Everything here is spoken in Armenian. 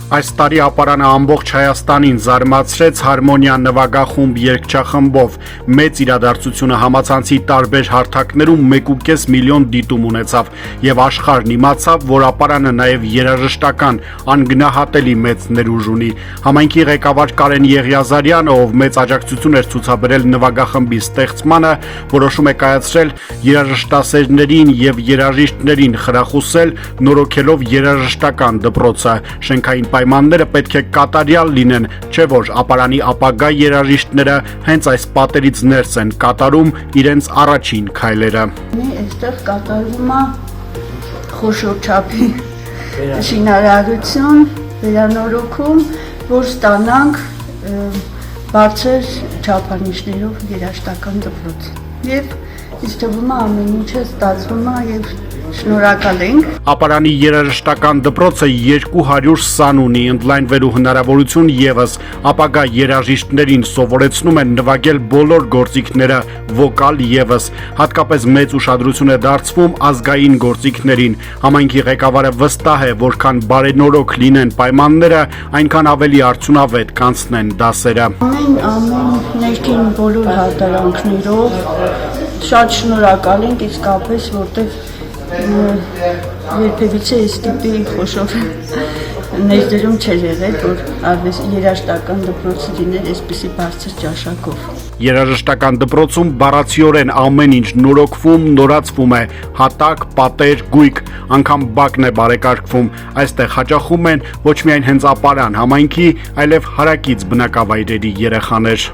Այս տարի ապարանը ամբողջ Հայաստանին զարմացրեց Հարմոնիա նվագախումբ երգչախմբով։ Մեծ իրադարձությունը համացանցի տարբեր հարթակներում 1.5 միլիոն դիտում ունեցավ եւ աշխարհն իմացավ, որ ապարանը նաեւ երաժշտական անգնահատելի մեծ ներուժ ունի։ Համայնքի ղեկավար Կարեն Եղիազարյանը, ով մեծ աջակցություն էր ցուցաբերել նվագախմբի ստեղծմանը, որոշում է կայացրել երաժշտասերներին եւ երաժիշտներին խրախուսել, նորոգելով երաժշտական դպրոցը։ Շենքային պայմանները պետք է կատարյալ լինեն, չէ՞ որ ապարանի ապագա երաժիշտները հենց այս պատերից ներս են կատարում իրենց առաջին քայլերը։ Այստեղ կատարվում է խոշոր չափի շինարարություն, վերանորոգում, որ ստանանք բարձր չափանիշներով երաժշտական դպրոց։ Եվ ինձ թվում է ամեն ինչը ստացվում է եւ շնորհակալ ենք։ Ապարանի երաժշտական դպրոցը 200 սան ունի, ընդլայնվելու հնարավորություն եւս ապագա երաժիշտներին սովորեցնում են նվագել բոլոր գործիքները, վոկալ եւս, հատկապես մեծ ուշադրություն է դարձվում ազգային գործիքներին։ Համայնքի ղեկավարը վստահ է, որքան բարենորոգ լինեն պայմանները, այնքան ավելի արդյունավետ կանցնեն դասերը։ Ամեն ներքին բոլոր հատարանքներով շատ շնորհակալ ենք իսկապես, որտեղ երբևիցե այս տիպի խոշոր ներդրում չէր եղել, որ երաժշտական դպրոցը լիներ այսպիսի բարձր ճաշակով։ Երաժշտական դպրոցում բառացիորեն ամեն ինչ նորոգվում, նորացվում է, հատակ, պատեր, գույք, անգամ բակն է բարեկարգվում։ Այստեղ հաճախում են ոչ միայն հենց ապարան համայնքի, այլև հարակից բնակավայրերի երեխաներ։